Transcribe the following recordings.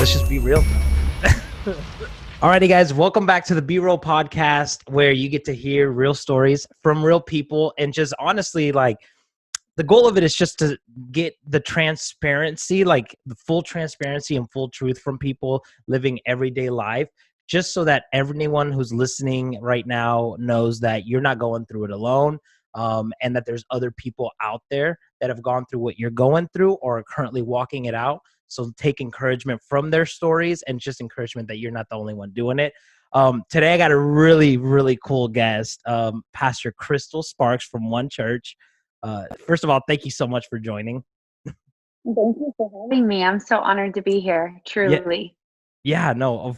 Let's just be real. Alrighty, guys, welcome back to the B-Roll podcast, where you get to hear real stories from real people. And just honestly, like, the goal of it is just to get the transparency, like the full transparency and full truth from people living everyday life, just so that everyone who's listening right now knows that you're not going through it alone, and that there's other people out there that have gone through what you're going through or are currently walking it out. So take encouragement from their stories, and just encouragement that you're not the only one doing it. Today, I got a really, really cool guest, Pastor Crystal Sparks from One Church. First of all, thank you so much for joining. Thank you for having me. I'm so honored to be here, truly. Yeah, no,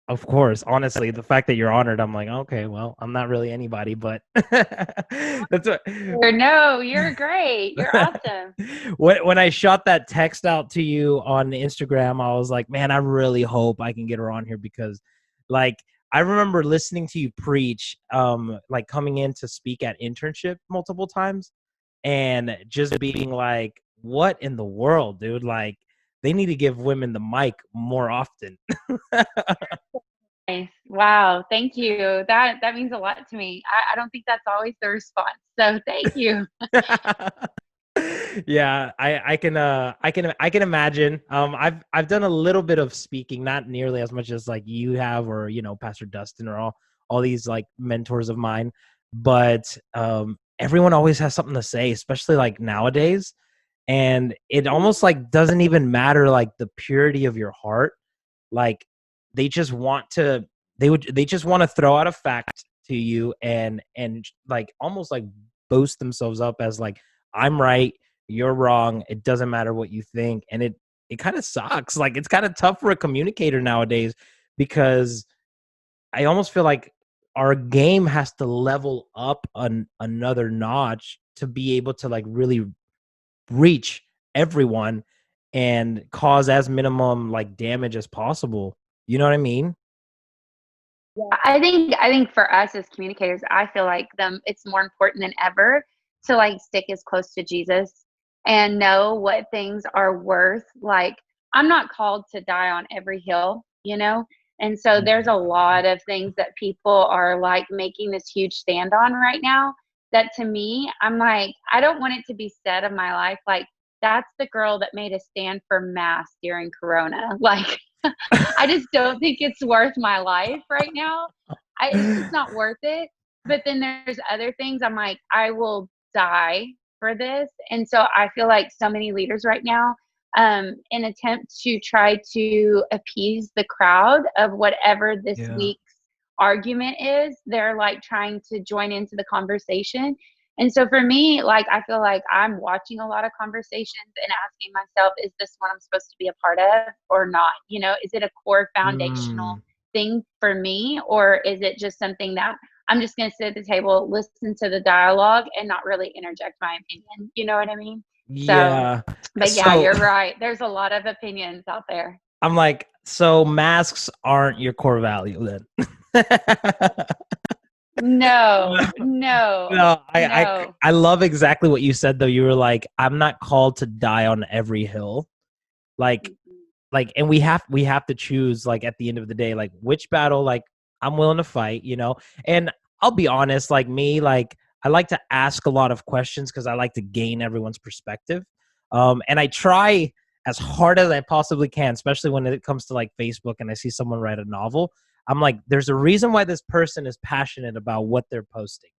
of course. Honestly, the fact that you're honored, I'm like, okay, well, I'm not really anybody, but that's what. No, you're great. You're awesome. When I shot that text out to you on Instagram, I was like, man, I really hope I can get her on here, because, like, I remember listening to you preach, like coming in to speak at internship multiple times, and just being like, what in the world, dude? Like, they need to give women the mic more often. Nice. Wow. Thank you. That means a lot to me. I don't think that's always the response. So thank you. Yeah, I can imagine. I've done a little bit of speaking, not nearly as much as like you have, or Pastor Dustin, or all these like mentors of mine, but everyone always has something to say, especially like nowadays. And it almost like doesn't even matter like the purity of your heart. Like, they just want to they just want to throw out a fact to you, and like almost like boast themselves up as like, I'm right, you're wrong, it doesn't matter what you think. And it kind of sucks. Like, it's kind of tough for a communicator nowadays, because I almost feel like our game has to level up another notch to be able to like really reach everyone and cause as minimum like damage as possible. You know what I mean? Yeah, I think for us as communicators, I feel like it's more important than ever to like stick as close to Jesus and know what things are worth. Like, I'm not called to die on every hill. And so there's a lot of things that people are like making this huge stand on right now, that to me, I'm like, I don't want it to be said of my life like, that's the girl that made a stand for masks during Corona. Like, I just don't think it's worth my life right now. It's just not worth it. But then there's other things I'm like, I will die for this. And so I feel like so many leaders right now, in attempt to try to appease the crowd of whatever this Yeah. week's argument is, they're like trying to join into the conversation. And so for me, like, I feel like I'm watching a lot of conversations and asking myself, is this one I'm supposed to be a part of or not? Is it a core foundational Mm. thing for me, or is it just something that I'm just going to sit at the table, listen to the dialogue, and not really interject my opinion? You know what I mean? So, Yeah. but yeah, So you're right. There's a lot of opinions out there. I'm like, so masks aren't your core value then? No, no, No, no. I love exactly what you said though. You were like, I'm not called to die on every hill. Like, and we have to choose, like, at the end of the day, like, which battle like I'm willing to fight. And I'll be honest, like me, like, I like to ask a lot of questions because I like to gain everyone's perspective. And I try as hard as I possibly can, especially when it comes to like Facebook and I see someone write a novel. I'm like, there's a reason why this person is passionate about what they're posting.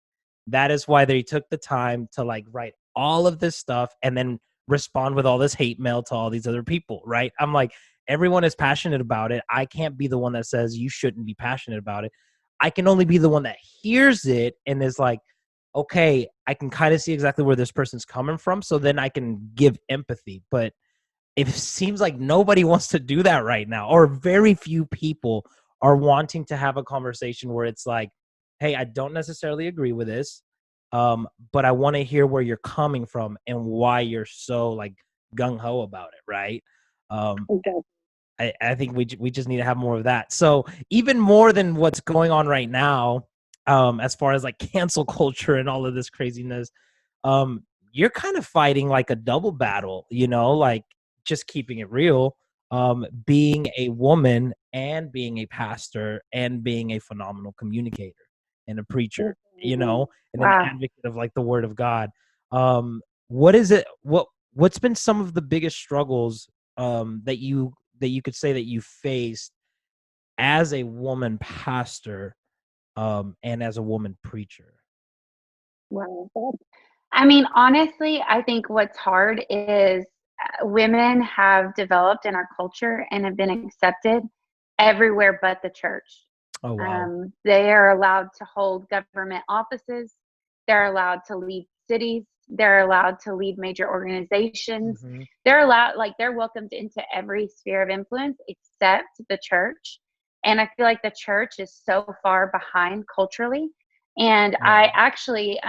That is why they took the time to like write all of this stuff and then respond with all this hate mail to all these other people, right? I'm like, everyone is passionate about it. I can't be the one that says you shouldn't be passionate about it. I can only be the one that hears it and is like, okay, I can kind of see exactly where this person's coming from. So then I can give empathy. But it seems like nobody wants to do that right now, or very few people are wanting to have a conversation where it's like, hey, I don't necessarily agree with this, but I want to hear where you're coming from and why you're so like gung-ho about it, right? Okay. I think we just need to have more of that. So even more than what's going on right now, as far as like cancel culture and all of this craziness, you're kind of fighting like a double battle, like, just keeping it real. being a woman and being a pastor and being a phenomenal communicator and a preacher, you know, and an Wow. advocate of like the word of God. What is it? What's been some of the biggest struggles that you could say that you faced as a woman pastor and as a woman preacher? Wow. I mean, honestly, I think what's hard is women have developed in our culture and have been accepted everywhere but the church. Oh wow. They are allowed to hold government offices. They're allowed to lead cities. They're allowed to lead major organizations. Hmm. They're allowed, like, they're welcomed into every sphere of influence except the church. And I feel like the church is so far behind culturally. And Yeah. I actually,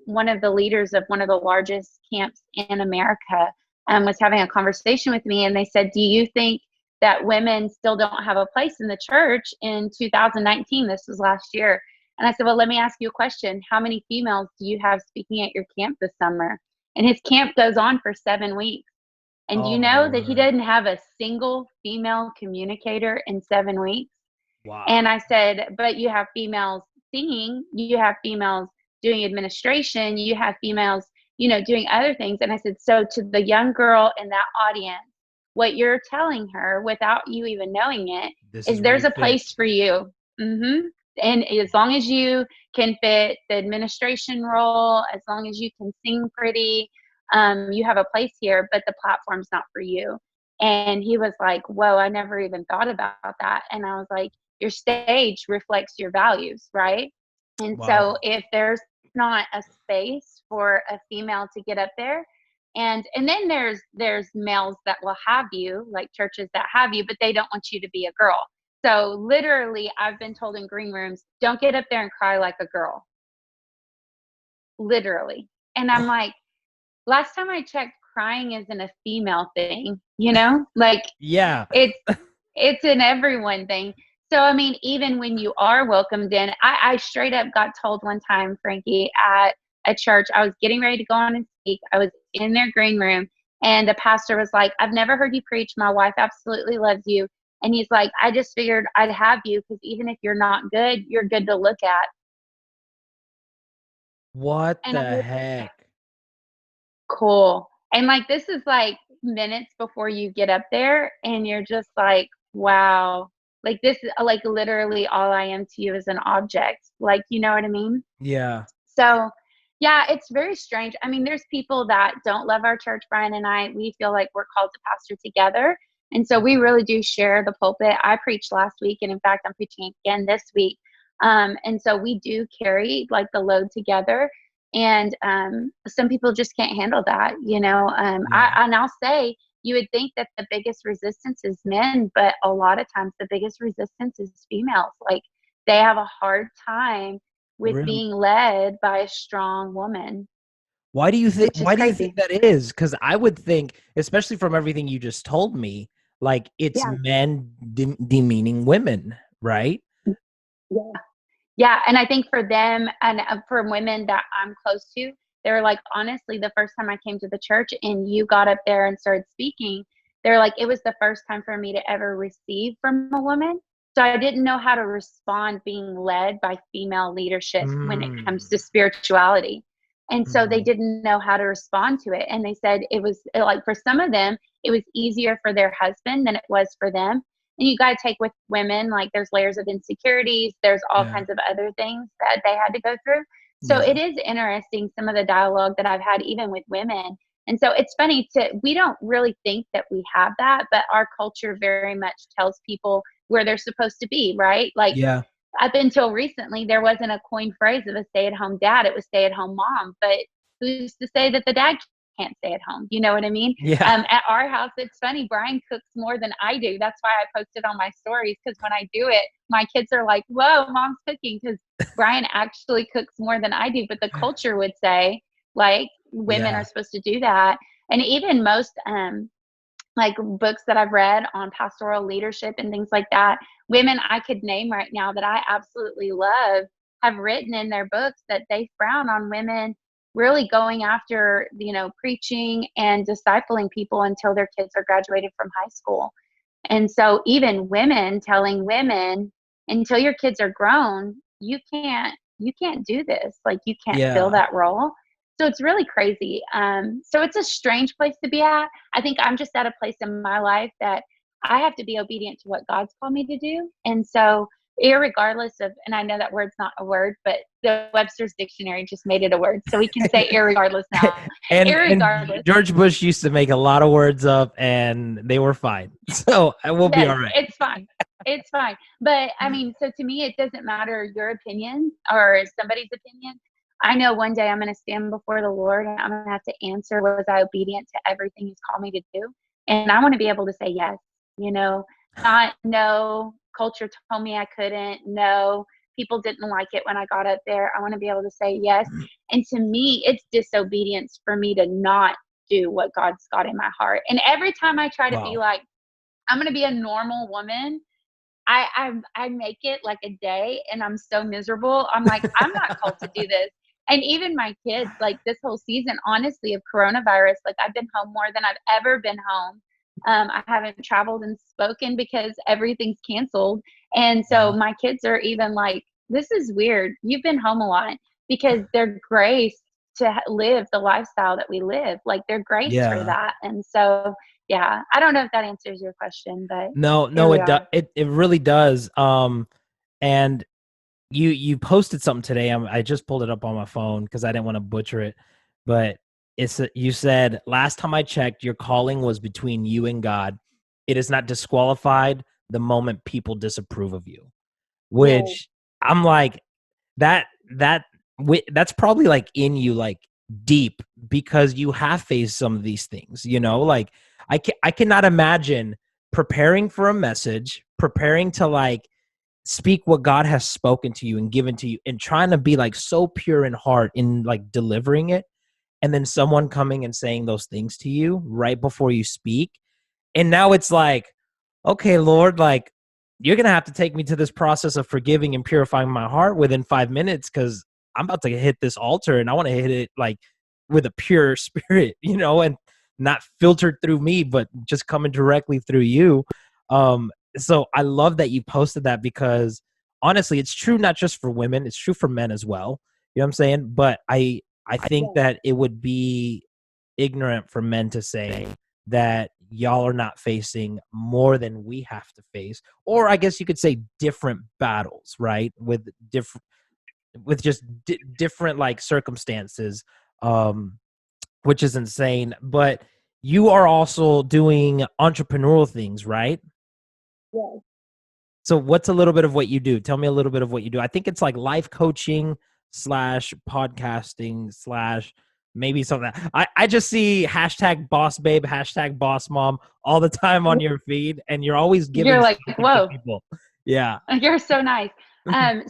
one of the leaders of one of the largest camps in America was having a conversation with me, and they said, "Do you think that women still don't have a place in the church in 2019?" This was last year. And I said, "Well, let me ask you a question. How many females do you have speaking at your camp this summer?" And his camp goes on for 7 weeks. And Oh you my know that he word. didn't have a single female communicator in 7 weeks? And Wow. I said, "But you have females singing, you have females doing administration, you have females, doing other things." And I said, "So to the young girl in that audience, what you're telling her without you even knowing it This is is where there's you a fit. place for you. And as long as you can fit the administration role, as long as you can sing pretty, you have a place here, but the platform's not for you." And he was like, "Whoa, I never even thought about that." And I was like, your stage reflects your values, right? And Wow. so if there's not a space for a female to get up there, and then there's males that will have you, like churches that have you, but they don't want you to be a girl. So literally, I've been told in green rooms, "Don't get up there and cry like a girl." Literally. And I'm like, last time I checked, crying isn't a female thing, Like, Yeah. it's it's an everyone thing. So, I mean, even when you are welcomed in, I straight up got told one time, Frankie, at a church, I was getting ready to go on and speak. I was in their green room, and the pastor was like, "I've never heard you preach. My wife absolutely loves you." And he's like, "I just figured I'd have you because even if you're not good, you're good to look at." What And I the was heck? cool. And like, this is like minutes before you get up there, and you're just like, wow, like this is like literally all I am to you is an object. Like, you know what I mean? Yeah. So, yeah, it's very strange. I mean, there's people that don't love our church. Brian and I, we feel like we're called to pastor together. And so we really do share the pulpit. I preached last week, and in fact, I'm preaching again this week. And so we do carry like the load together. And some people just can't handle that, Yeah. And I'll say, you would think that the biggest resistance is men, but a lot of times the biggest resistance is females. Like, they have a hard time with Really? being led by a strong woman, Why do you think which is why do you think crazy. that is? Because I would think, especially from everything you just told me, like it's Yeah. men demeaning women, right? Yeah. Yeah. And I think for them and for women that I'm close to, they're like, honestly, the first time I came to the church and you got up there and started speaking, they're like, it was the first time for me to ever receive from a woman. So I didn't know how to respond being led by female leadership when it comes to Mm. spirituality. And so they Mhm. didn't know how to respond to it. And they said it was like, for some of them, it was easier for their husband than it was for them. And you got to take with women, like, there's layers of insecurities, there's all Yeah. kinds of other things that they had to go through. So Yeah. it is interesting, some of the dialogue that I've had even with women. And so it's funny we don't really think that we have that, but our culture very much tells people where they're supposed to be, right? Like, Yeah. up until recently, there wasn't a coined phrase of a stay at home dad. It was stay at home mom. But who's to say that the dad can't stay at home? You know what I mean? Yeah. At our house, it's funny. Brian cooks more than I do. That's why I post it on my stories, because when I do it, my kids are like, "Whoa, mom's cooking," because Brian actually cooks more than I do. But the culture would say, like, women are Yeah. supposed to do that. And even most like books that I've read on pastoral leadership and things like that, women I could name right now that I absolutely love have written in their books that they frown on women really going after, preaching and discipling people until their kids are graduated from high school. And so even women telling women, until your kids are grown, you can't do this. Like, you can't fill Yeah. that role. So it's really crazy. So it's a strange place to be at. I think I'm just at a place in my life that I have to be obedient to what God's called me to do. And so, irregardless of, and I know that word's not a word, but the Webster's dictionary just made it a word. So we can say irregardless now. And Irregardless. George Bush used to make a lot of words up, and they were fine. So we'll be Yes, all right. it's fine. It's fine. But I mean, so to me, it doesn't matter your opinion or somebody's opinion. I know one day I'm going to stand before the Lord and I'm going to have to answer, was I obedient to everything He's called me to do? And I want to be able to say yes, not no, culture told me I couldn't, no, people didn't like it when I got up there. I want to be able to say yes. And to me, it's disobedience for me to not do what God's got in my heart. And every time I try to be Wow. like, I'm gonna be a normal woman, I make it like a day and I'm so miserable. I'm like, I'm not called to do this. And even my kids, like this whole season, honestly, of coronavirus, like I've been home more than I've ever been home. I haven't traveled and spoken because everything's canceled. And so Yeah. my kids are even like, this is weird. You've been home a lot, because they're graced to live the lifestyle that we live. Like, they're graced for Yeah. that. And so, yeah, I don't know if that answers your question, but No, here no, we it are. it really does. And you posted something today. I just pulled it up on my phone because I didn't want to butcher it, but you said, last time I checked, your calling was between you and God. It is not disqualified the moment people disapprove of you. Yes. Which I'm like, that that that's probably like in you, like deep, because you have faced some of these things, like I cannot imagine preparing for a message, preparing to like speak what God has spoken to you and given to you, and trying to be like so pure in heart in like delivering it, and then someone coming and saying those things to you right before you speak. And now it's like, okay, Lord, like, you're going to have to take me to this process of forgiving and purifying my heart within 5 minutes, because I'm about to hit this altar and I want to hit it like with a pure spirit, and not filtered through me, but just coming directly through you. So I love that you posted that, because honestly, it's true not just for women, it's true for men as well. You know what I'm saying? But I think that it would be ignorant for men to say that y'all are not facing more than we have to face, or I guess you could say different battles, right? With just different like circumstances, um which is insane. But you are also doing entrepreneurial things, right? Yes. So what's a little bit of what you do? Tell me a little bit of what you do. I think it's like life coaching slash podcasting slash maybe something. I just see hashtag boss babe, hashtag boss mom all the time on your feed, and you're always You're giving like, something to whoa, people. Yeah. you're so nice.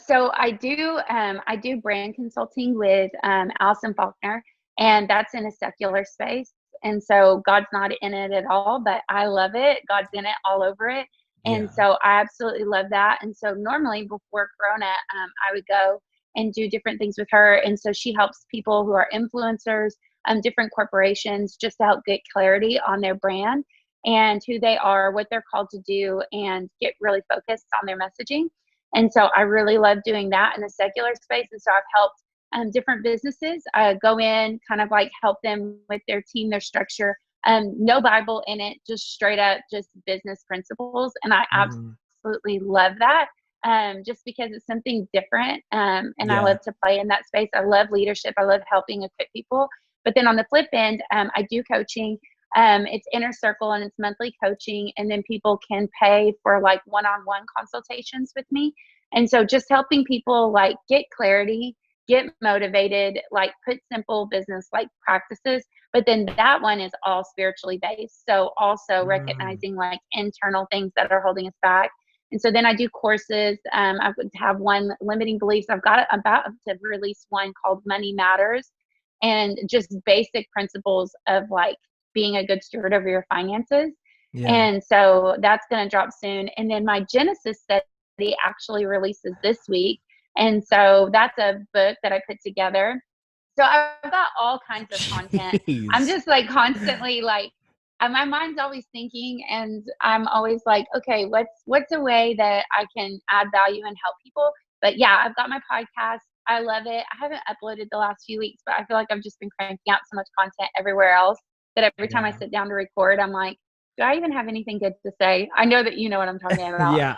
So I do brand consulting with Allison Faulkner, and that's in a secular space. And so God's not in it at all, but I love it. God's in it all over it. And Yeah. so I absolutely love that. And so normally before Corona, I would go and do different things with her. And so she helps people who are influencers, different corporations, just to help get clarity on their brand and who they are, what they're called to do, and get really focused on their messaging. And so I really love doing that in the secular space. And so I've helped different businesses go in, kind of like help them with their team, their structure. No Bible in it, just straight up, just business principles. And I Mhm. absolutely love that, just because it's something different. And I Yeah. love to play in that space. I love leadership. I love helping equip people. But then on the flip end, I do coaching. It's inner circle and it's monthly coaching, and then people can pay for like one-on-one consultations with me. And so just helping people like get clarity, get motivated, like put simple business like practices. But then that one is all spiritually based. So also Mm. recognizing like internal things that are holding us back. And so then I do courses. I would have one, limiting beliefs. I've got about to release one called Money Matters, and just basic principles of like being a good steward over your finances. Yeah. And so that's going to drop soon. And then my Genesis study actually releases this week. And so that's a book that I put together. So I've got all kinds of content. I'm Jeez. just like constantly like, my mind's always thinking, and I'm always like, okay, what's a way that I can add value and help people? But yeah, I've got my podcast. I love it. I haven't uploaded the last few weeks, but I feel like I've just been cranking out so much content everywhere else that every time I Yeah. sit down to record, I'm like, do I even have anything good to say? I know that you know what I'm talking about. Yeah.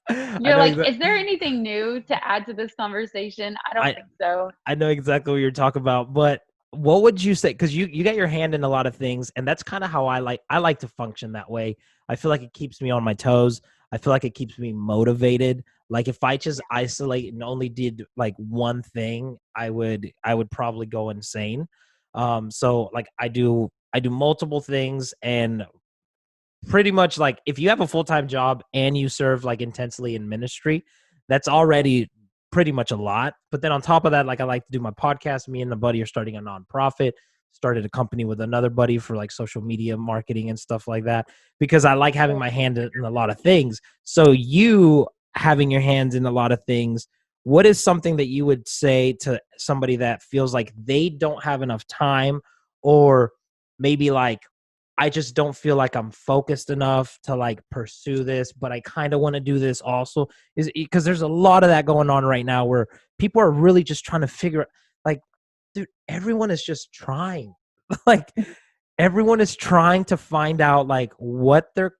I You're know like, exactly. is there anything new to add to this conversation? I don't I think so. I know exactly what you're talking about, but what would you say? Because you got your hand in a lot of things, and that's kind of how I like to function that way. I feel like it keeps me on my toes. I feel like it keeps me motivated. Like if I just isolate and only did like one thing, I would probably go insane. So like I do multiple things, and pretty much like if you have a full-time job and you serve like intensely in ministry, that's already pretty much a lot. But then on top of that, like I like to do my podcast. Me and a buddy are starting a nonprofit, started a company with another buddy for like social media marketing and stuff like that, because I like having my hand in a lot of things. So you having your hands in a lot of things, what is something that you would say to somebody that feels like they don't have enough time, or maybe like, I just don't feel like I'm focused enough to like pursue this, but I kind of want to do this also, is because there's a lot of that going on right now where people are really just trying to figure, like, dude, everyone is just trying. Like everyone is trying to find out like what their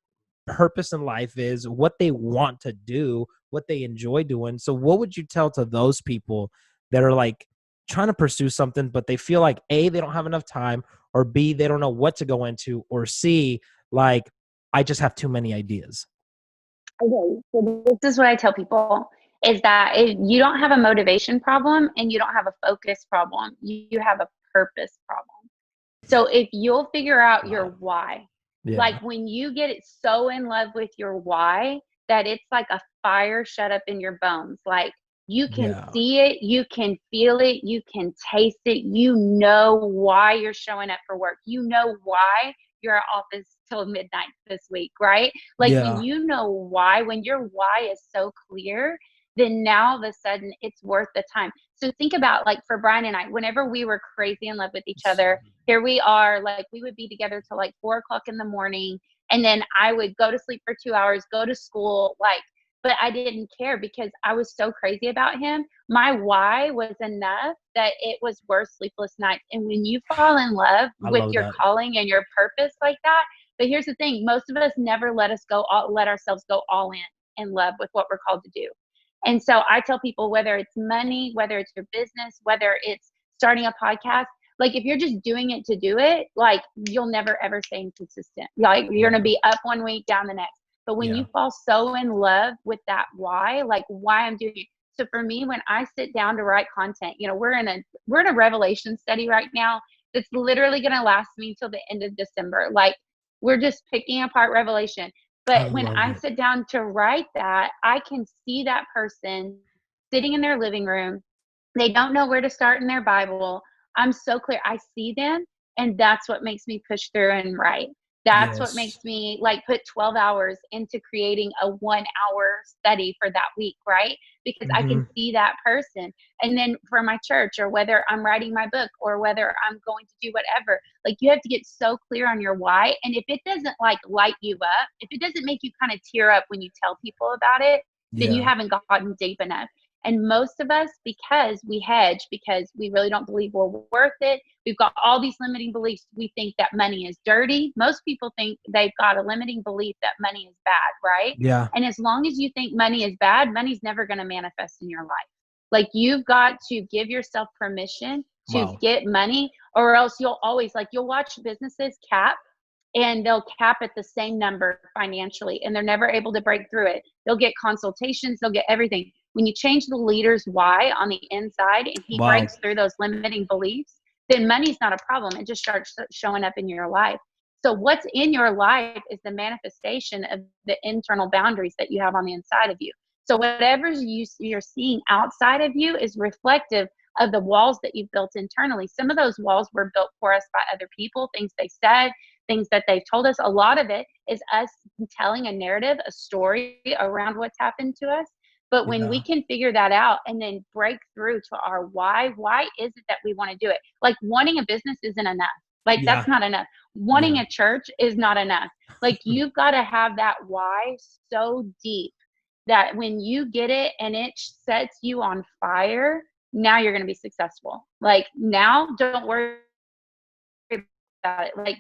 purpose in life is, what they want to do, what they enjoy doing. So what would you tell to those people that are like trying to pursue something, but they feel like A, they don't have enough time, or B, they don't know what to go into, or C, like I just have too many ideas. Okay, so this is what I tell people is that if you don't have a motivation problem and you don't have a focus problem, you have a purpose problem. So if you'll figure out your Wow. why, Yeah. like when you get it so in love with your why that it's like a fire shut up in your bones, like you can Yeah. see it, you can feel it, you can taste it, you know why you're showing up for work, you know why you're at office till midnight this week, right? Like when Yeah. you know why, when your why is so clear, then now all of a sudden it's worth the time. So think about like for Brian and I, whenever we were crazy in love with each other, here we are, like we would be together till like 4 o'clock in the morning. And then I would go to sleep for 2 hours, go to school, like, but I didn't care because I was so crazy about him. My why was enough that it was worth sleepless nights. And when you fall in love I with love your that. calling and your purpose like that, but here's the thing, most of us never let ourselves go all in love with what we're called to do. And so I tell people, whether it's money, whether it's your business, whether it's starting a podcast, like if you're just doing it to do it, like you'll never ever stay consistent. Like you're gonna Yeah. be up one week, down the next. But when Yeah. you fall so in love with that why, like why I'm doing it. So for me, when I sit down to write content, we're in a revelation study right now that's literally gonna last me till the end of December. Like we're just picking apart Revelation. I But when love I it. sit down to write that, I can see that person sitting in their living room. They don't know where to start in their Bible. I'm so clear. I see them, and that's what makes me push through and write. That's what Yes. makes me like put 12 hours into creating a 1 hour study for that week, right? Because I can Hmm. see that person. And then for my church, or whether I'm writing my book, or whether I'm going to do whatever, like you have to get so clear on your why. And if it doesn't like light you up, if it doesn't make you kind of tear up when you tell people about it, then you Yeah. haven't gotten deep enough. And most of us, because we hedge, because we really don't believe we're worth it, we've got all these limiting beliefs. We think that money is dirty. Most people think they've got a limiting belief that money is bad, right? Yeah. And as long as you think money is bad, money's never going to manifest in your life. Like you've got to give yourself permission to Wow. get money, or else you'll always, like, you'll watch businesses cap and they'll cap at the same number financially and they're never able to break through it. They'll get consultations, they'll get everything. When you change the leader's why on the inside and he Wow. breaks through those limiting beliefs, then money's not a problem. It just starts showing up in your life. So what's in your life is the manifestation of the internal boundaries that you have on the inside of you. So whatever you're seeing outside of you is reflective of the walls that you've built internally. Some of those walls were built for us by other people, things they said, things that they've told us. A lot of it is us telling a narrative, a story around what's happened to us. But when we Yeah. can figure that out and then break through to our why is it that we want to do it? Like wanting a business isn't enough. Like, Yeah. that's not enough. Wanting Yeah. a church is not enough. Like, you've got to have that why so deep that when you get it and it sets you on fire, now you're going to be successful. Like, now don't worry about it. Like,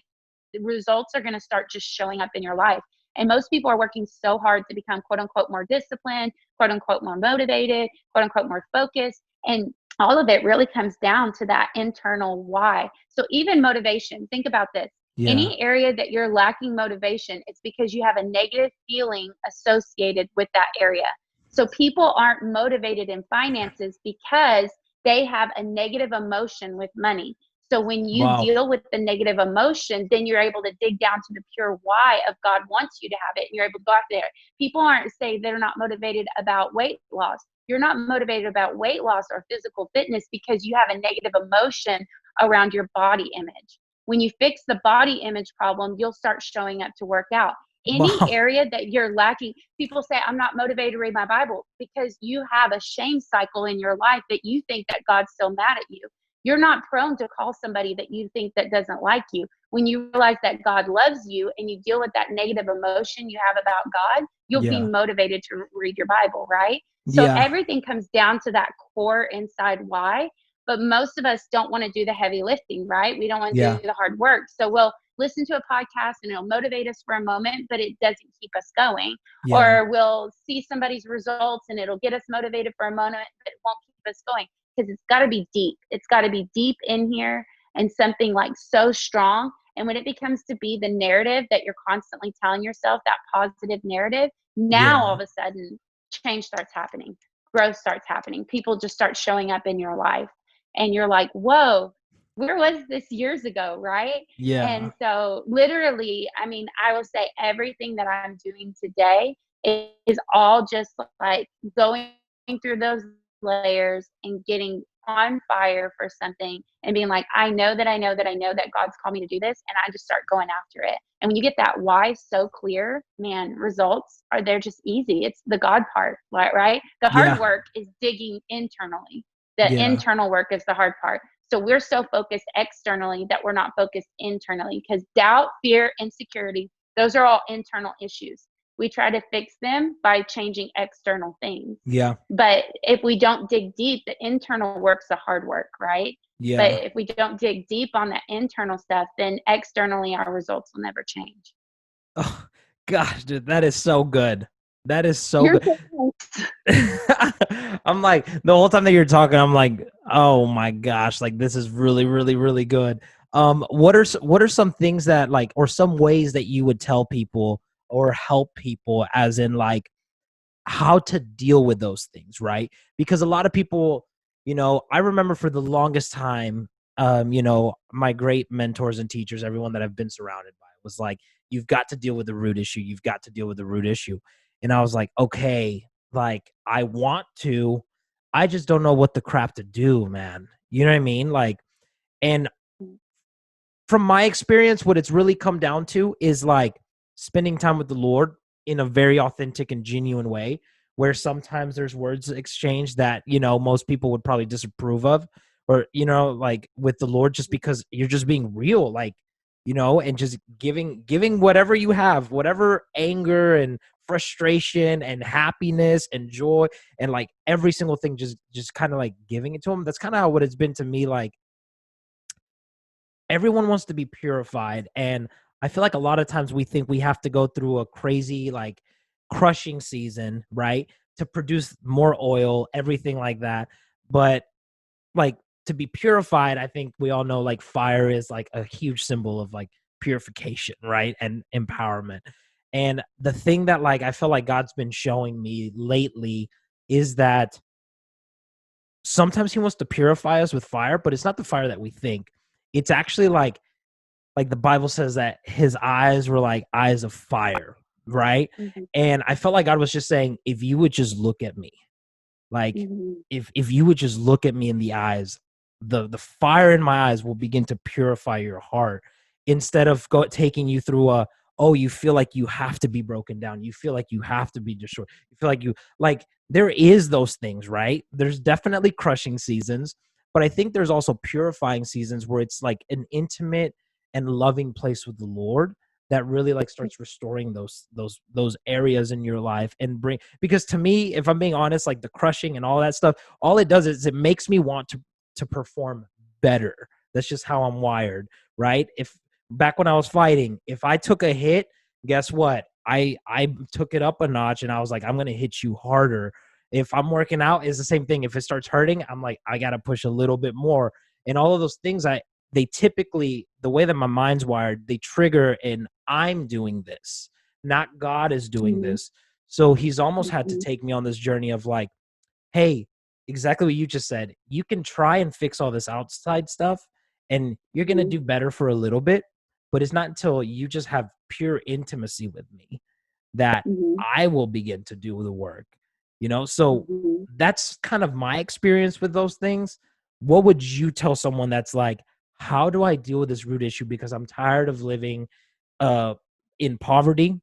the results are going to start just showing up in your life. And most people are working so hard to become quote unquote more disciplined, quote unquote more motivated, quote unquote more focused. And all of it really comes down to that internal why. So even motivation, think about this. Yeah. Any area that you're lacking motivation, it's because you have a negative feeling associated with that area. So people aren't motivated in finances because they have a negative emotion with money. So when you Wow. deal with the negative emotion, then you're able to dig down to the pure why of God wants you to have it. And you're able to go after there. People aren't saying they're not motivated about weight loss. You're not motivated about weight loss or physical fitness because you have a negative emotion around your body image. When you fix the body image problem, you'll start showing up to work out. Any Wow. area that you're lacking, people say, I'm not motivated to read my Bible because you have a shame cycle in your life that you think that God's still mad at you. You're not prone to call somebody that you think that doesn't like you. When you realize that God loves you and you deal with that negative emotion you have about God, you'll be Yeah. motivated to read your Bible, right? So Yeah. everything comes down to that core inside why. But most of us don't want to do the heavy lifting, right? We don't want to Yeah. do the hard work. So we'll listen to a podcast and it'll motivate us for a moment, but it doesn't keep us going. Yeah. Or we'll see somebody's results and it'll get us motivated for a moment, but it won't keep us going because it's got to be deep. It's got to be deep in here and something like so strong. And when it becomes to be the narrative that you're constantly telling yourself, that positive narrative, now all Yeah. of a sudden change starts happening, growth starts happening. People just start showing up in your life. And you're like, whoa, where was this years ago? Right. Yeah. And so, literally, I mean, I will say everything that I'm doing today is all just like going through those layers and getting on fire for something and being like, I know that I know that I know that God's called me to do this. And I just start going after it. And when you get that why so clear, man, results are they're just easy. It's the God part, right? The hard Yeah. work is digging internally. The Yeah. internal work is the hard part. So we're so focused externally that we're not focused internally because doubt, fear, insecurity, those are all internal issues. We try to fix them by changing external things. Yeah. But if we don't dig deep, the internal work's the hard work, right? But Yeah. if we don't dig deep on the internal stuff, then externally our results will never change. Oh, gosh, dude, that is so good. That is so You're good. so I'm like, the whole time that you're talking, I'm like, oh my gosh, like this is really, really, really good. What are some things that like, or some ways that you would tell people or help people, as in like how to deal with those things, right? Because a lot of people, I remember for the longest time, my great mentors and teachers, everyone that I've been surrounded by was like, you've got to deal with the root issue. You've got to deal with the root issue. And I was like, okay, like I want to, I just don't know what the crap to do, man. You know what I mean? Like, and from my experience, what it's really come down to is like spending time with the Lord in a very authentic and genuine way, where sometimes there's words exchanged that, most people would probably disapprove of, or, like with the Lord, just because you're just being real, like, and just giving whatever you have, whatever anger and frustration and happiness and joy and like every single thing, just kind of like giving it to him. That's kind of how what it's been to me. Like, everyone wants to be purified, and I feel like a lot of times we think we have to go through a crazy like crushing season, right, to produce more oil, everything like that. But like, to be purified, I think we all know like fire is like a huge symbol of like purification, right, and empowerment. And the thing that like I feel like God's been showing me lately is that sometimes he wants to purify us with fire, but it's not the fire that we think. It's actually like the Bible says that his eyes were like eyes of fire, right? Mhm, And I felt like God was just saying, if you would just look at me, like mhm, if you would just look at me in the eyes, the fire in my eyes will begin to purify your heart, instead of taking you through oh, you feel like you have to be broken down, you feel like you have to be destroyed, you feel like there is those things, right? There's definitely crushing seasons, but I think there's also purifying seasons where it's like an intimate and loving place with the Lord that really like starts restoring those areas in your life and bring, because to me, if I'm being honest, like the crushing and all that stuff, all it does is it makes me want to perform better. That's just how I'm wired, right? If back when I was fighting, if I took a hit, guess what? I took it up a notch and I was like, I'm gonna hit you harder. If I'm working out, it's the same thing. If it starts hurting, I'm like, I gotta push a little bit more. And all of those things, they typically, the way that my mind's wired, they trigger and I'm doing this, not God is doing this. So he's almost had to take me on this journey of like, hey, exactly what you just said. You can try and fix all this outside stuff and you're going to do better for a little bit, but it's not until you just have pure intimacy with me that I will begin to do the work, you know? So that's kind of my experience with those things. What would you tell someone that's like, how do I deal with this root issue? Because I'm tired of living in poverty,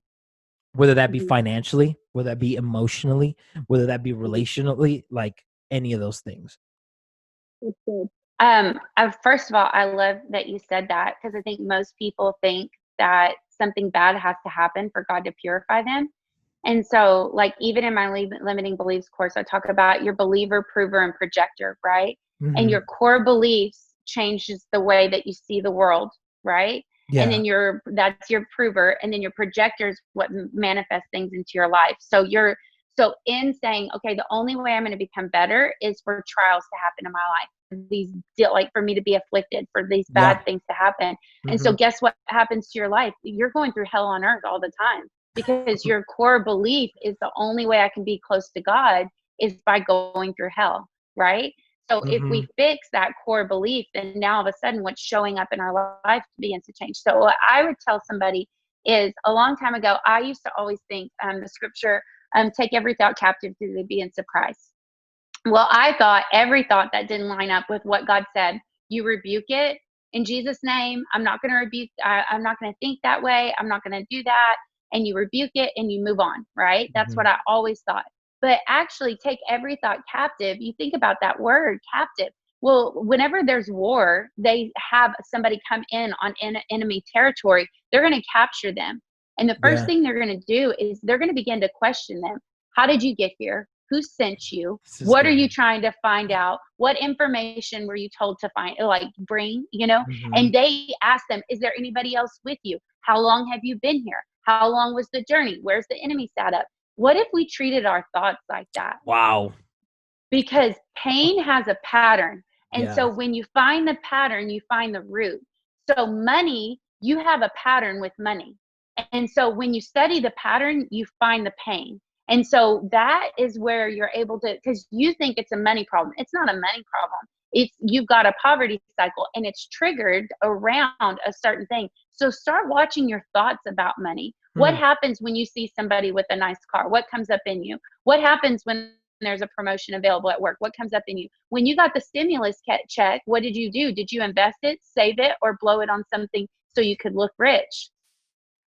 whether that be financially, whether that be emotionally, whether that be relationally, like any of those things. That's good. First of all, I love that you said that, because I think most people think that something bad has to happen for God to purify them. And so, like, even in my limiting beliefs course, I talk about your believer, prover, and projector, right? And your core beliefs changes the way that you see the world, right? And then that's your prover, and then your projector is what manifests things into your life. So in saying, okay, the only way I'm going to become better is for trials to happen in my life. Like for me to be afflicted, for these bad things to happen. And so guess what happens to your life? You're going through hell on earth all the time, because your core belief is the only way I can be close to God is by going through hell, right? So if we fix that core belief, then now all of a sudden what's showing up in our life begins to change. So what I would tell somebody is, a long time ago, I used to always think the scripture, take every thought captive to the obedience of Christ. Well, I thought every thought that didn't line up with what God said, you rebuke it in Jesus' name. I'm not going to rebuke. I'm not going to think that way. I'm not going to do that. And you rebuke it and you move on, right? That's what I always thought. But actually, take every thought captive. You think about that word, captive. Well, whenever there's war, they have somebody come in on enemy territory. They're going to capture them. And the first thing they're going to do is they're going to begin to question them. How did you get here? Who sent you? What are you trying to find out? What information were you told to bring, And they ask them, is there anybody else with you? How long have you been here? How long was the journey? Where's the enemy sat up? What if we treated our thoughts like that? Wow. Because pain has a pattern. And so when you find the pattern, you find the root. So money, you have a pattern with money. And so when you study the pattern, you find the pain. And so that is where you're able to, because you think it's a money problem. It's not a money problem. You've got a poverty cycle and it's triggered around a certain thing. So start watching your thoughts about money. What happens when you see somebody with a nice car? What comes up in you? What happens when there's a promotion available at work? What comes up in you? When you got the stimulus check, what did you do? Did you invest it, save it, or blow it on something so you could look rich?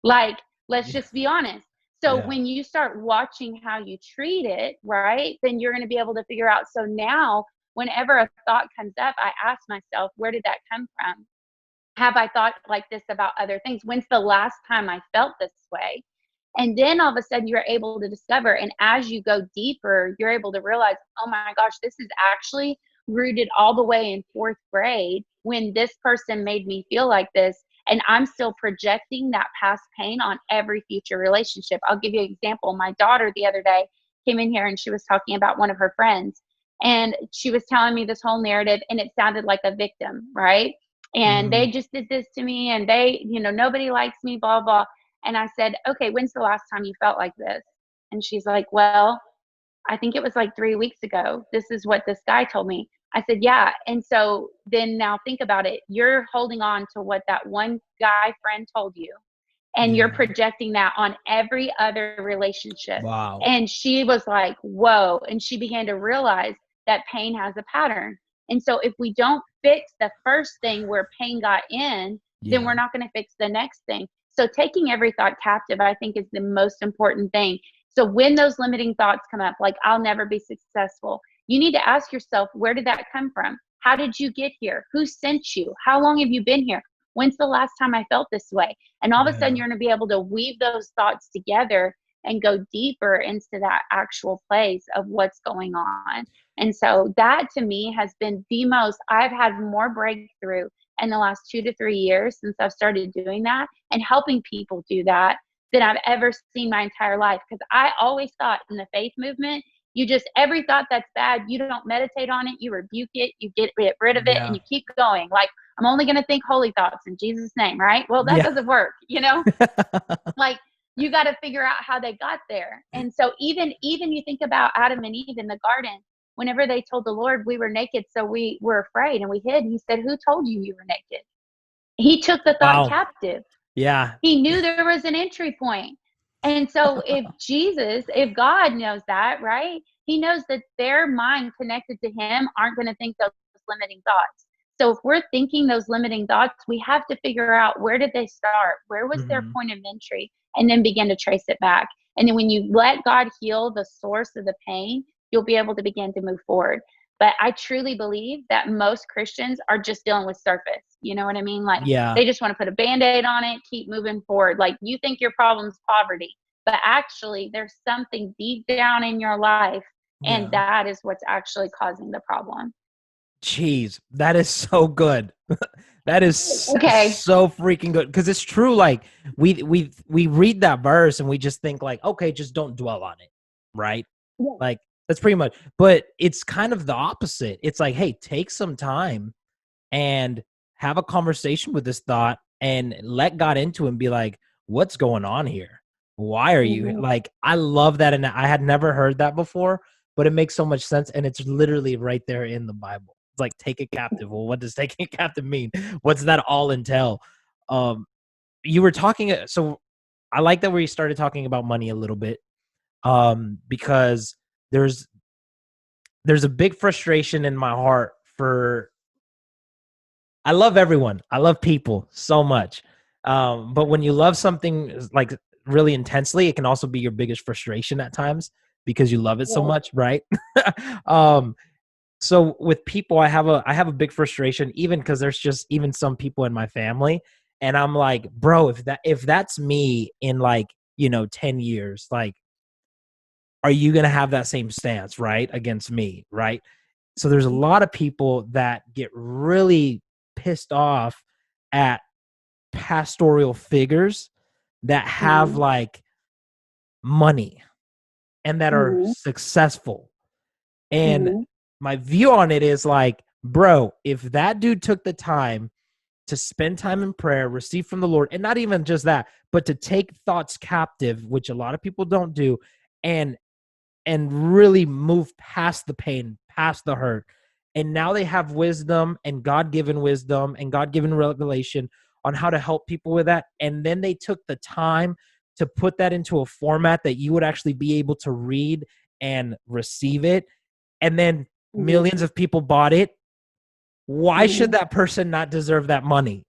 Like, let's just be honest. So when you start watching how you treat it, right, then you're going to be able to figure out. So now, whenever a thought comes up, I ask myself, where did that come from? Have I thought like this about other things? When's the last time I felt this way? And then all of a sudden you're able to discover, and as you go deeper, you're able to realize, oh my gosh, this is actually rooted all the way in 4th grade when this person made me feel like this. And I'm still projecting that past pain on every future relationship. I'll give you an example. My daughter the other day came in here and she was talking about one of her friends. And she was telling me this whole narrative, and it sounded like a victim, right? And they just did this to me, and they, nobody likes me, blah, blah. And I said, okay, when's the last time you felt like this? And she's like, well, I think it was like 3 weeks ago. This is what this guy told me. I said, yeah. And so then now think about it. You're holding on to what that one guy friend told you, and you're projecting that on every other relationship. Wow. And she was like, whoa. And she began to realize that pain has a pattern. And so if we don't fix the first thing where pain got in, then we're not going to fix the next thing. So taking every thought captive, I think, is the most important thing. So when those limiting thoughts come up, like I'll never be successful, you need to ask yourself, where did that come from? How did you get here? Who sent you? How long have you been here? When's the last time I felt this way? And all of a sudden, Yeah. you're going to be able to weave those thoughts together and go deeper into that actual place of what's going on. And so that to me has been the most, I've had more breakthrough in the last 2 to 3 years since I've started doing that and helping people do that than I've ever seen my entire life. Because I always thought in the faith movement, you just, every thought that's bad, you don't meditate on it, you rebuke it, you get rid of it, and Yeah. you keep going. Like, I'm only going to think holy thoughts in Jesus' name, right? Well, that Yeah. doesn't work, like you got to figure out how they got there. And so even you think about Adam and Eve in the garden, whenever they told the Lord we were naked, so we were afraid and we hid, he said, who told you were naked? He took the thought Wow. captive. Yeah. He knew there was an entry point. And so if God knows that, right? He knows that their mind connected to him aren't going to think those limiting thoughts. So if we're thinking those limiting thoughts, we have to figure out, where did they start? Where was their Hmm. point of entry? And then begin to trace it back. And then when you let God heal the source of the pain, you'll be able to begin to move forward. But I truly believe that most Christians are just dealing with surface. You know what I mean? Like, Yeah. they just want to put a Band-Aid on it, keep moving forward. Like, you think your problem's poverty, but actually there's something deep down in your life, and Yeah. that is what's actually causing the problem. Jeez, that is so good. That is Okay. so freaking good, because it's true. Like we read that verse and we just think like, okay, just don't dwell on it, right? Yeah. Like that's pretty much. But it's kind of the opposite. It's like, hey, take some time and have a conversation with this thought and let God into it and be like, what's going on here? Why are you Mm-hmm. like, I love that. And I had never heard that before, but it makes so much sense. And it's literally right there in the Bible. It's like, take it captive. Well, what does taking it captive mean? What's that all entail? Um, you were talking, so I like that we started talking about money a little bit, because there's a big frustration in my heart for, I love everyone. I love people so much. But when you love something like really intensely, it can also be your biggest frustration at times because you love it so Yeah. much, right? um, so with people, I have a big frustration, even because there's just even some people in my family, and I'm like, bro, if that's me in like 10 years, like, are you gonna have that same stance, right, against me, right? So there's a lot of people that get really pissed off at pastoral figures that have Mm-hmm. like money and that are Mm-hmm. successful. And Mm-hmm. my view on it is like, bro, if that dude took the time to spend time in prayer, receive from the Lord, and not even just that, but to take thoughts captive, which a lot of people don't do, and really move past the pain, past the hurt. And now they have wisdom and wisdom and God given revelation on how to help people with that. And then they took the time to put that into a format that you would actually be able to read and receive it. And then Mm-hmm. millions of people bought it. Why should Mm-hmm. that person not deserve that money?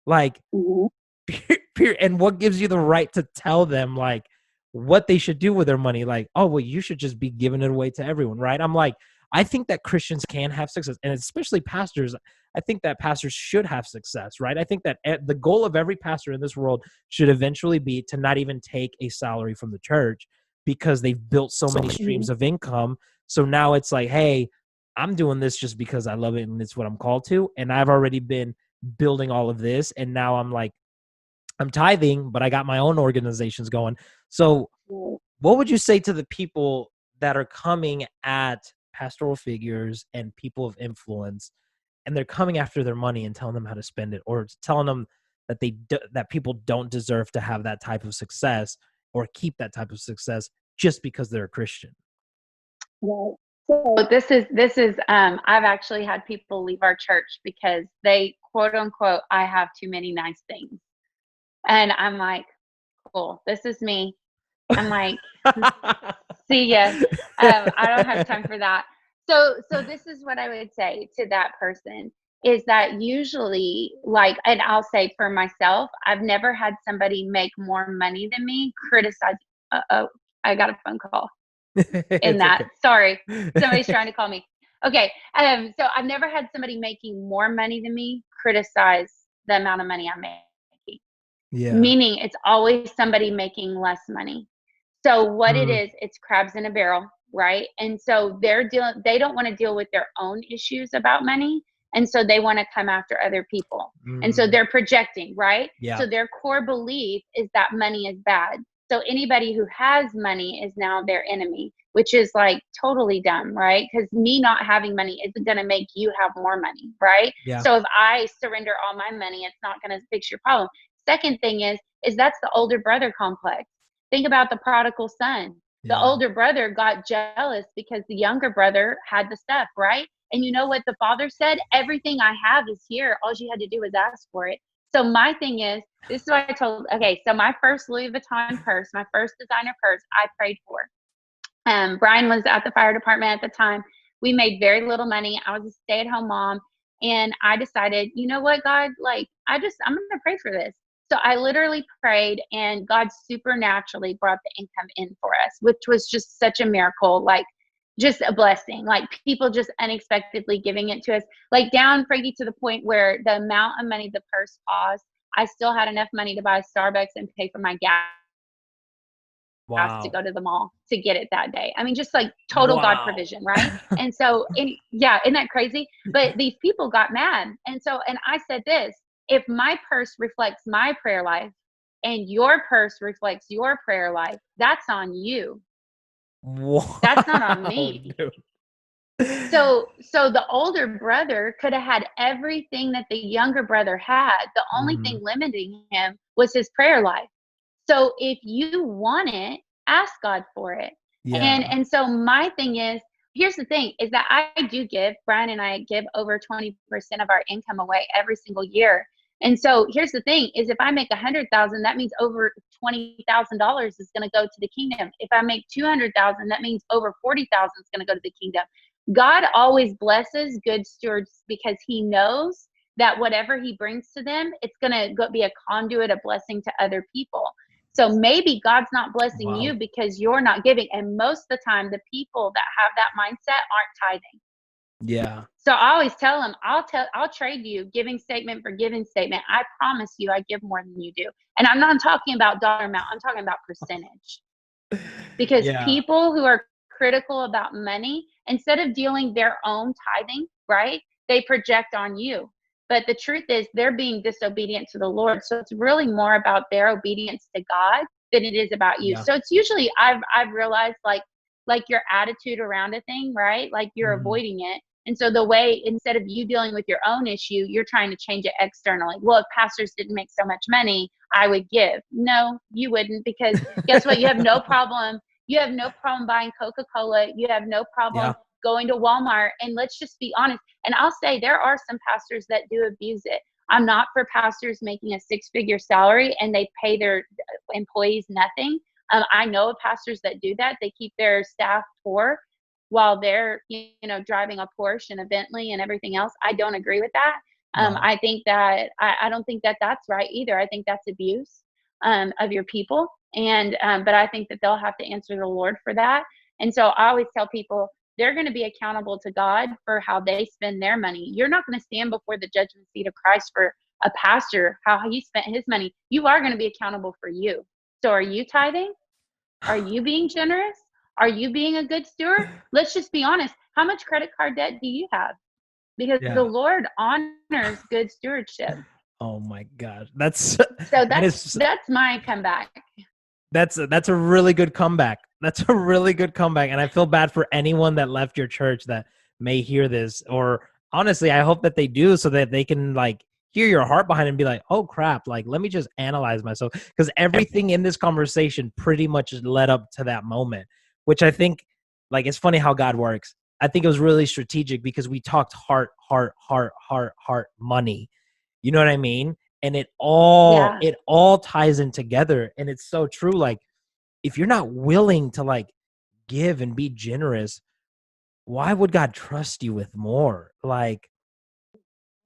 Like, Mm-hmm. and what gives you the right to tell them like what they should do with their money? Like, oh well, you should just be giving it away to everyone, right? I'm like, I think that Christians can have success, and especially pastors. I think that pastors should have success, right? I think that the goal of every pastor in this world should eventually be to not even take a salary from the church, because they've built so many streams of income. So now it's like, hey, I'm doing this just because I love it and it's what I'm called to, and I've already been building all of this, and now I'm like, I'm tithing, but I got my own organizations going. So what would you say to the people that are coming at pastoral figures and people of influence, and they're coming after their money and telling them how to spend it, or telling them that that people don't deserve to have that type of success or keep that type of success just because they're a Christian? Right. So this is I've actually had people leave our church because they, quote unquote, I have too many nice things. And I'm like, cool, this is me. I'm like, see ya. I don't have time for that. So this is what I would say to that person, is that usually, like, and I'll say for myself, I've never had somebody make more money than me criticize. Oh, I got a phone call in It's that. okay. Sorry, somebody's trying to call me. Okay. So I've never had somebody making more money than me criticize the amount of money I'm making. Yeah. Meaning it's always somebody making less money. So what it Mm, is, it's crabs in a barrel, right? And so they don't want to deal with their own issues about money. And so they want to come after other people. And so mm, they're projecting, right? yeah. So their core belief is that money is bad. So anybody who has money is now their enemy, which is like totally dumb, right? Because me not having money isn't going to make you have more money, right? Yeah. So if I surrender all my money, it's not going to fix your problem. Second thing is that's the older brother complex. Think about the prodigal son. The Yeah. older brother got jealous because the younger brother had the stuff, right? And you know what the father said? Everything I have is here. All you had to do was ask for it. So my thing is, this is what I told, okay, so my first Louis Vuitton purse, my first designer purse, I prayed for. Brian was at the fire department at the time. We made very little money. I was a stay-at-home mom. And I decided, you know what, God, like, I'm going to pray for this. So I literally prayed, and God supernaturally brought the income in for us, which was just such a miracle, like just a blessing, like people just unexpectedly giving it to us, like down, Frankie, to the point where the amount of money the purse cost, I still had enough money to buy Starbucks and pay for my gas to Wow. go to the mall to get it that day. I mean, just like total God Wow. provision, right? And so, yeah, isn't that crazy? But these people got mad. And so, and I said this, if my purse reflects my prayer life and your purse reflects your prayer life, that's on you. That's not on Wow, me. dude. So the older brother could have had everything that the younger brother had. The only Mhm. thing limiting him was his prayer life. So if you want it, ask God for it. Yeah. And so my thing is, here's the thing, is that I do give, Brian and I give over 20% of our income away every single year. And so here's the thing, is if I make 100,000, that means over $20,000 is going to go to the kingdom. If I make 200,000, that means over 40,000 is going to go to the kingdom. God always blesses good stewards because he knows that whatever he brings to them, it's going to be a conduit of blessing to other people. So maybe God's not blessing Wow. you because you're not giving. And most of the time, the people that have that mindset aren't tithing. Yeah. So I always tell them, I'll trade you giving statement for giving statement. I promise you, I give more than you do. And I'm not talking about dollar amount. I'm talking about percentage. Because Yeah. people who are critical about money, instead of dealing their own tithing, right, they project on you. But the truth is, they're being disobedient to the Lord. So it's really more about their obedience to God than it is about you. Yeah. So it's usually, I've realized, like your attitude around a thing, right? Like you're Mhm. avoiding it. And so the way, instead of you dealing with your own issue, you're trying to change it externally. Well, if pastors didn't make so much money, I would give. No, you wouldn't, because guess what? You have no problem buying Coca-Cola. You have no Yeah. problem going to Walmart. And let's just be honest. And I'll say there are some pastors that do abuse it. I'm not for pastors making a six-figure salary and they pay their employees nothing. I know of pastors that do that. They keep their staff poor while they're, driving a Porsche and a Bentley and everything else. I don't agree with that. No. I think that I don't think that that's right either. I think that's abuse of your people. And but I think that they'll have to answer the Lord for that. And so I always tell people they're going to be accountable to God for how they spend their money. You're not going to stand before the judgment seat of Christ for a pastor, how he spent his money. You are going to be accountable for you. So are you tithing? Are you being generous? Are you being a good steward? Let's just be honest. How much credit card debt do you have? Because the Yeah. Lord honors good stewardship. Oh my God. That's So that is that's my comeback. that's a really good comeback. That's a really good comeback. And I feel bad for anyone that left your church that may hear this. Or honestly, I hope that they do so that they can like hear your heart behind it and be like, oh crap, like let me just analyze myself. Because everything in this conversation pretty much led up to that moment, which I think like it's funny how God works. I think it was really strategic because we talked heart, money. You know what I mean? And Yeah. it all ties in together. And it's so true. Like, if you're not willing to like give and be generous, why would God trust you with more? Like,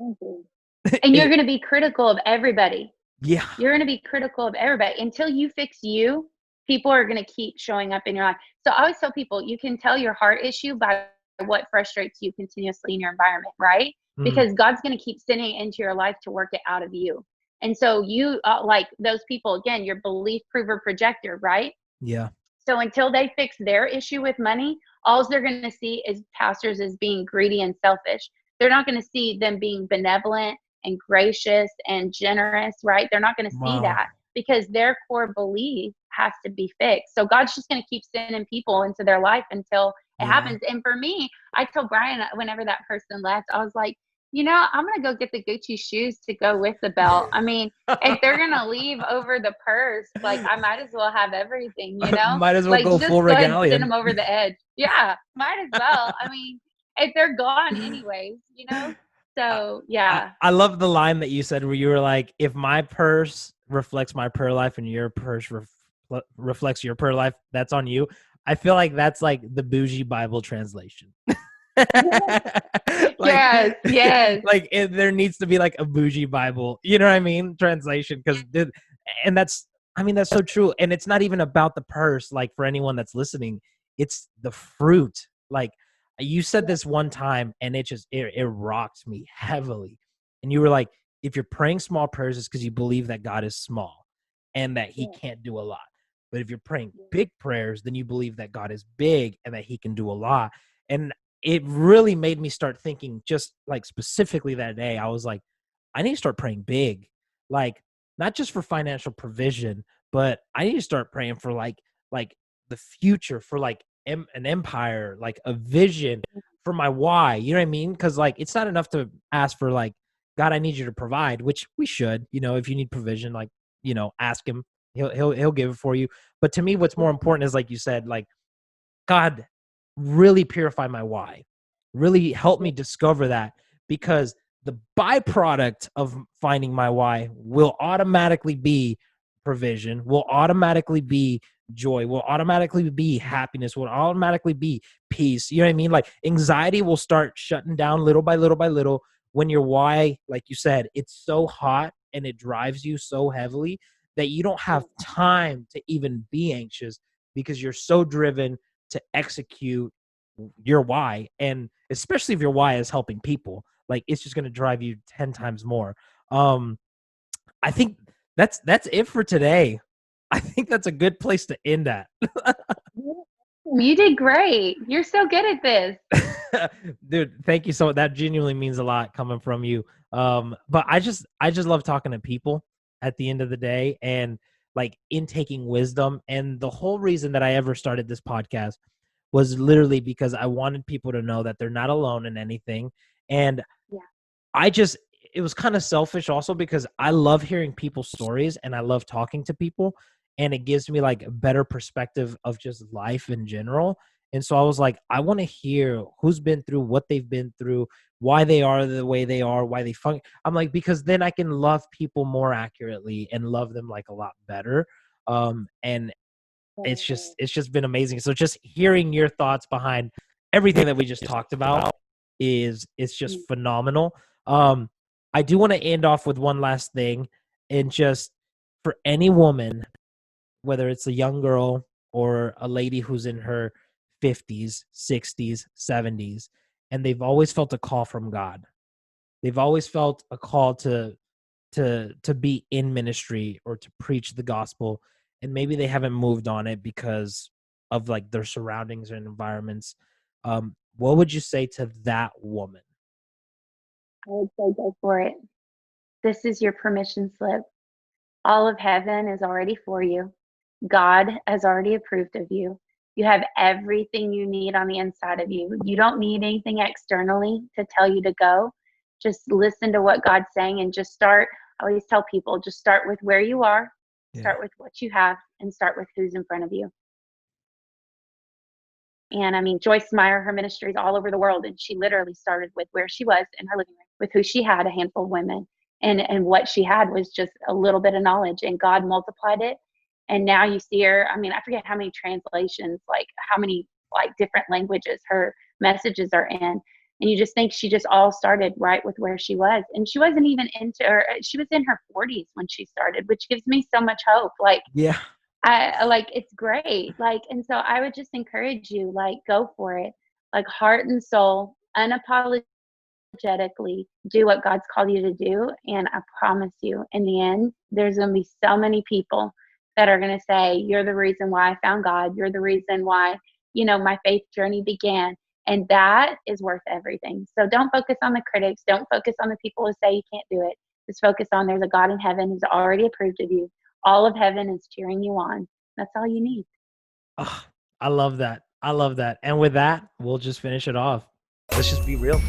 And you're it, going to be critical of everybody. yeah, You're going to be critical of everybody until you fix you. People are going to keep showing up in your life. So I always tell people you can tell your heart issue by what frustrates you continuously in your environment, right? Mm, because God's going to keep sending it into your life to work it out of you. And so you like those people, again, your belief prover projector, right? yeah. So until they fix their issue with money, all they're going to see is pastors as being greedy and selfish. They're not going to see them being benevolent and gracious and generous, right? They're not going to see Wow. that because their core belief has to be fixed. So God's just going to keep sending people into their life until it Yeah. happens. And for me, I told Brian whenever that person left, I was like, you know, I'm going to go get the Gucci shoes to go with the belt. I mean, if they're going to leave over the purse, like I might as well have everything, you know? Might as well Like go just full go ahead and send regalian. them over the edge. Yeah, might as well. I mean, if they're gone anyways, you know? I, So I yeah. I love the line that you said where you were like, if my purse reflects my prayer life and your purse reflects your prayer life, that's on you. I feel like that's like the bougie Bible translation. like Yes, yes. there needs to be like a bougie Bible, you know what I mean, translation, because and that's, I mean, that's so true. And it's not even about the purse, like for anyone that's listening, it's the fruit. Like you said this one time and it rocked me heavily. And you were like, if you're praying small prayers, it's because you believe that God is small and that he can't do a lot. But if you're praying big prayers, then you believe that God is big and that he can do a lot. And it really made me start thinking, just like specifically that day, I was like, I need to start praying big, like not just for financial provision, but I need to start praying for like the future, for like an empire, like a vision for my why. You know what I mean? Because like it's not enough to ask for like, God, I need you to provide, which we should. You know, if you need provision, like, you know, ask him. He'll give it for you. But to me, what's more important is, like you said, like, God, really purify my why. Really help me discover that, because the byproduct of finding my why will automatically be provision, will automatically be joy, will automatically be happiness, will automatically be peace. You know what I mean? Like anxiety will start shutting down little by little by little when your why, like you said, it's so hot and it drives you so heavily that you don't have time to even be anxious because you're so driven to execute your why. And especially if your why is helping people, like it's just going to drive you 10 times more. um I think that's it for today. I think that's a good place to end at. You did great. You're so good at this. Dude, thank you so much. That genuinely means a lot coming from you. But I just love talking to people at the end of the day, and like intaking wisdom. And the whole reason that I ever started this podcast was literally because I wanted people to know that they're not alone in anything. And Yeah. I just, it was kind of selfish also because I love hearing people's stories and I love talking to people, and it gives me like a better perspective of just life in general. And so I was like, I want to hear who's been through what they've been through, why they are the way they are, why they function. I'm like, because then I can love people more accurately and love them like a lot better. And it's just been amazing. So just hearing your thoughts behind everything that we just talked about is it's just phenomenal. Um, I do want to end off with one last thing, and just for any woman, whether it's a young girl or a lady who's in her 50s, 60s, 70s, and they've always felt a call from God. They've always felt a call to be in ministry or to preach the gospel, and maybe they haven't moved on it because of like their surroundings and environments. What would you say to that woman? I would say go for it. This is your permission slip. All of heaven is already for you. God has already approved of you. You have everything you need on the inside of you. You don't need anything externally to tell you to go. Just listen to what God's saying and just start. I always tell people just start with where you are, Yeah. start with what you have, and start with who's in front of you. And I mean, Joyce Meyer, her ministry is all over the world. And she literally started with where she was in her living room with who she had, a handful of women. And what she had was just a little bit of knowledge, and God multiplied it. And now you see her, I mean, I forget how many translations, like how many like different languages her messages are in. And you just think she just all started right with where she was. And she wasn't even into her, she was in her 40s when she started, which gives me so much hope. Like, Yeah. I like it's great. Like, and so I would just encourage you, like, go for it. Like heart and soul, unapologetic, unapologetically do what God's called you to do. And I promise you, in the end, there's going to be so many people that are going to say, you're the reason why I found God. You're the reason why, my faith journey began. And that is worth everything. So don't focus on the critics. Don't focus on the people who say you can't do it. Just focus on there's a God in heaven who's already approved of you. All of heaven is cheering you on. That's all you need. Oh, I love that. I love that. And with that, we'll just finish it off. Let's just be real.